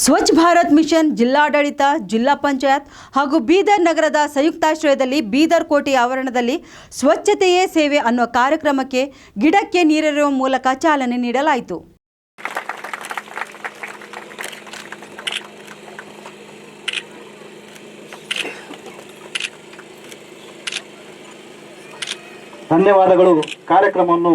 Swachh Bharat mission ಜಿಲ್ಲಾಡಳಿತ, ಜಿಲ್ಲಾ ಪಂಚಾಯತ್ ಹಾಗೂ ಬೀದರ್ ನಗರದ ಸಂಯುಕ್ತಾಶ್ರಯದಲ್ಲಿ ಬೀದರ್ ಕೋಟೆ ಆವರಣದಲ್ಲಿ ಸ್ವಚ್ಛತೆಯೇ ಸೇವೆ ಅನ್ನೋ ಕಾರ್ಯಕ್ರಮಕ್ಕೆ ಗಿಡಕ್ಕೆ ನೀರೆರೆಯುವ ಮೂಲಕ ಚಾಲನೆ ನೀಡಲಾಯಿತು. ಧನ್ಯವಾದಗಳು. ಕಾರ್ಯಕ್ರಮವನ್ನು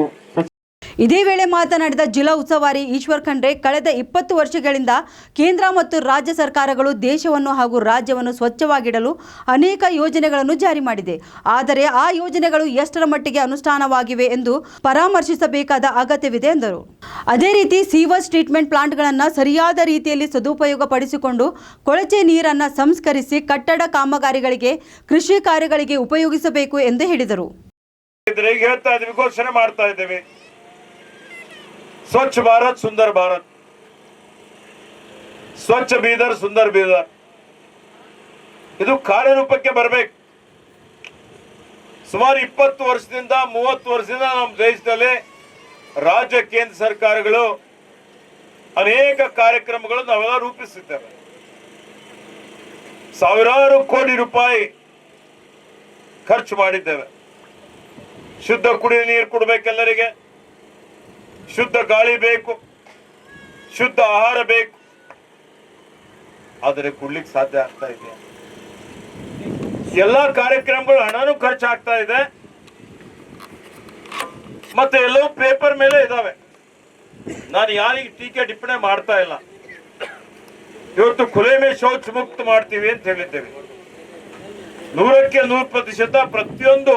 ಇದೇ ವೇಳೆ ಮಾತನಾಡಿದ ಜಿಲ್ಲಾ ಉಸ್ತುವಾರಿ ಈಶ್ವರ್ ಖಂಡ್ರೆ, ಕಳೆದ 20 ವರ್ಷಗಳಿಂದ ಕೇಂದ್ರ ಮತ್ತು ರಾಜ್ಯ ಸರ್ಕಾರಗಳು ದೇಶವನ್ನು ಹಾಗೂ ರಾಜ್ಯವನ್ನು ಸ್ವಚ್ಛವಾಗಿಡಲು ಅನೇಕ ಯೋಜನೆಗಳನ್ನು ಜಾರಿ ಮಾಡಿದೆ. ಆದರೆ ಆ ಯೋಜನೆಗಳು ಎಷ್ಟರ ಮಟ್ಟಿಗೆ ಅನುಷ್ಠಾನವಾಗಿವೆ ಎಂದು ಪರಾಮರ್ಶಿಸಬೇಕಾದ ಅಗತ್ಯವಿದೆ ಎಂದರು. ಅದೇ ರೀತಿ ಸೀವೇಜ್ ಟ್ರೀಟ್ಮೆಂಟ್ ಪ್ಲಾಂಟ್ಗಳನ್ನು ಸರಿಯಾದ ರೀತಿಯಲ್ಲಿ ಸದುಪಯೋಗ ಪಡಿಸಿಕೊಂಡು ಕೊಳಚೆ ನೀರನ್ನು ಸಂಸ್ಕರಿಸಿ ಕಟ್ಟಡ ಕಾಮಗಾರಿಗಳಿಗೆ, ಕೃಷಿ ಕಾರ್ಯಗಳಿಗೆ ಉಪಯೋಗಿಸಬೇಕು ಎಂದು ಹೇಳಿದರು. ಘೋಷಣೆ ಮಾಡ್ತಾ ಇದ್ದೇವೆ, ಸ್ವಚ್ಛ ಭಾರತ್ ಸುಂದರ್ ಭಾರತ್, ಸ್ವಚ್ಛ ಬೀದರ್ ಸುಂದರ್ ಬೀದರ್, ಇದು ಕಾರ್ಯರೂಪಕ್ಕೆ ಬರಬೇಕು. ಸುಮಾರು 20 ವರ್ಷದಿಂದ 30 ವರ್ಷದಿಂದ ನಮ್ಮ ದೇಶದಲ್ಲಿ ರಾಜ್ಯ ಕೇಂದ್ರ ಸರ್ಕಾರಗಳು ಅನೇಕ ಕಾರ್ಯಕ್ರಮಗಳು ನಾವೆಲ್ಲ ರೂಪಿಸಿದ್ದೇವೆ. ಸಾವಿರಾರು ಕೋಟಿ ರೂಪಾಯಿ ಖರ್ಚು ಮಾಡಿದ್ದೇವೆ. ಶುದ್ಧ ಕುಡಿಯುವ ನೀರು ಕೊಡಬೇಕೆಲ್ಲರಿಗೆ, ಶುದ್ಧ ಗಾಳಿ ಬೇಕು, ಶುದ್ಧ ಆಹಾರ ಬೇಕು. ಆದರೆ ಕೊಡ್ಲಿಕ್ಕೆ ಸಾಧ್ಯ ಆಗ್ತಾ ಇದೆ. ಎಲ್ಲಾ ಕಾರ್ಯಕ್ರಮಗಳು ಹಣನೂ ಖರ್ಚಾಗ್ತಾ ಇದೆ, ಮತ್ತೆ ಎಲ್ಲವೂ ಪೇಪರ್ ಮೇಲೆ ಇದಾವೆ. ನಾನು ಯಾರಿಗೆ ಟೀಕೆ ಟಿಪ್ಪಣಿ ಮಾಡ್ತಾ ಇಲ್ಲ. ಇವತ್ತು ಖುಲೆ ಮೇ ಶೌಚ ಮುಕ್ತ ಮಾಡ್ತೀವಿ ಅಂತ ಹೇಳಿದ್ದೇವೆ. 100ಕ್ಕೆ 100% ಪ್ರತಿಯೊಂದು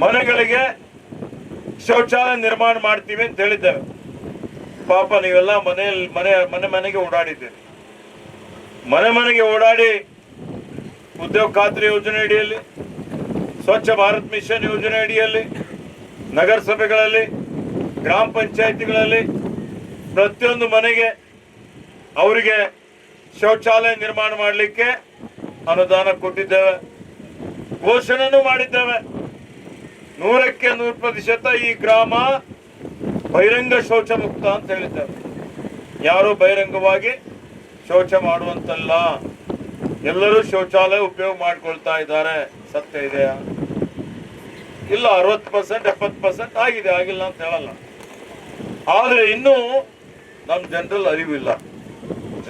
ಮನೆಗಳಿಗೆ ಶೌಚಾಲಯ ನಿರ್ಮಾಣ ಮಾಡ್ತೀವಿ ಅಂತ ಹೇಳಿದ್ದೇವೆ. ಪಾಪ ನೀವೆಲ್ಲ ಮನೆಗೆ ಓಡಾಡಿದ್ದೀರಿ. ಮನೆಗೆ ಓಡಾಡಿ ಉದ್ಯೋಗ ಖಾತ್ರಿ ಯೋಜನೆ ಅಡಿಯಲ್ಲಿ, ಸ್ವಚ್ಛ ಭಾರತ್ ಮಿಷನ್ ಯೋಜನೆ ಅಡಿಯಲ್ಲಿ, ನಗರಸಭೆಗಳಲ್ಲಿ, ಗ್ರಾಮ ಪಂಚಾಯಿತಿಗಳಲ್ಲಿ ಪ್ರತಿಯೊಂದು ಮನೆಗೆ ಅವರಿಗೆ ಶೌಚಾಲಯ ನಿರ್ಮಾಣ ಮಾಡಲಿಕ್ಕೆ ಅನುದಾನ ಕೊಟ್ಟಿದ್ದೇವೆ, ಘೋಷಣೆನೂ ಮಾಡಿದ್ದೇವೆ. 100ಕ್ಕೆ 100% ಈ ಗ್ರಾಮ ಬಹಿರಂಗ ಶೌಚ ಮುಕ್ತ ಅಂತ ಹೇಳಿದ್ದಾರೆ. ಯಾರು ಬಹಿರಂಗವಾಗಿ ಶೌಚ ಮಾಡುವಂತಲ್ಲ, ಎಲ್ಲರೂ ಶೌಚಾಲಯ ಉಪಯೋಗ ಮಾಡ್ಕೊಳ್ತಾ ಇದ್ದಾರೆ. ಸತ್ಯ ಇದೆಯಾ? ಇಲ್ಲ, 60% 70% ಆಗಿದೆ, ಆಗಿಲ್ಲ ಅಂತ ಹೇಳಲ್ಲ. ಆದ್ರೆ ಇನ್ನೂ ನಮ್ಮ ಜನರಲ್ಲಿ ಅರಿವಿಲ್ಲ,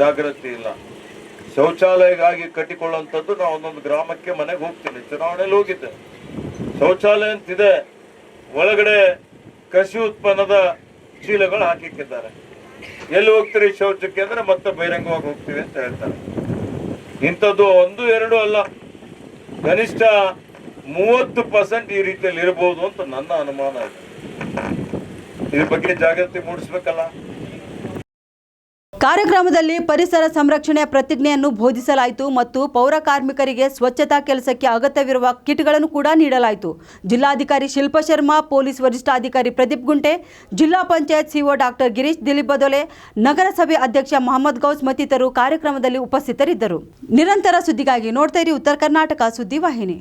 ಜಾಗೃತಿ ಇಲ್ಲ. ಶೌಚಾಲಯಕ್ಕಾಗಿ ಕಟ್ಟಿಕೊಳ್ಳುವಂಥದ್ದು ನಾವು ಒಂದೊಂದು ಗ್ರಾಮಕ್ಕೆ ಮನೆಗೆ ಹೋಗ್ತೀನಿ, ಚುನಾವಣೆಯಲ್ಲಿ ಹೋಗಿದ್ದೆ. ಶೌಚಾಲಯ ಅಂತಿದೆ, ಒಳಗಡೆ ಕೃಷಿ ಉತ್ಪನ್ನದ ಚೀಲಗಳು ಹಾಕಿಕ್ಕಿದ್ದಾರೆ. ಎಲ್ಲಿ ಹೋಗ್ತೀರಿ ಶೌಚಕ್ಕೆ ಅಂದ್ರೆ ಮತ್ತೆ ಬಹಿರಂಗವಾಗಿ ಹೋಗ್ತೀವಿ ಅಂತ ಹೇಳ್ತಾರೆ. ಇಂಥದ್ದು 1-2 ಅಲ್ಲ, ಕನಿಷ್ಠ 30% ಈ ರೀತಿಯಲ್ಲಿ ಇರಬಹುದು ಅಂತ ನನ್ನ ಅನುಮಾನ ಇದೆ. ಇದ್ರ ಬಗ್ಗೆ ಜಾಗೃತಿ ಮೂಡಿಸ್ಬೇಕಲ್ಲ. ಕಾರ್ಯಕ್ರಮದಲ್ಲಿ ಪರಿಸರ ಸಂರಕ್ಷಣೆಯ ಪ್ರತಿಜ್ಞೆಯನ್ನು ಬೋಧಿಸಲಾಯಿತು ಮತ್ತು ಪೌರ ಕಾರ್ಮಿಕರಿಗೆ ಸ್ವಚ್ಛತಾ ಕೆಲಸಕ್ಕೆ ಅಗತ್ಯವಿರುವ ಕಿಟ್ಗಳನ್ನು ಕೂಡ ನೀಡಲಾಯಿತು. ಜಿಲ್ಲಾಧಿಕಾರಿ ಶಿಲ್ಪಾ ಶರ್ಮಾ, ಪೊಲೀಸ್ ವರಿಷ್ಠಾಧಿಕಾರಿ ಪ್ರದೀಪ್ ಗುಂಟೆ, ಜಿಲ್ಲಾ ಪಂಚಾಯತ್ ಸಿಒ ಡಾಕ್ಟರ್ ಗಿರೀಶ್ ದಿಲೀಪ್ ಬದೋಲೆ, ನಗರಸಭೆ ಅಧ್ಯಕ್ಷ ಮೊಹಮ್ಮದ್ ಗೌಸ್ ಮತ್ತಿತರರು ಕಾರ್ಯಕ್ರಮದಲ್ಲಿ ಉಪಸ್ಥಿತರಿದ್ದರು. ನಿರಂತರ ಸುದ್ದಿಗಾಗಿ ನೋಡ್ತಾ ಇರಿ ಉತ್ತರ ಕರ್ನಾಟಕ ಸುದ್ದಿ ವಾಹಿನಿ.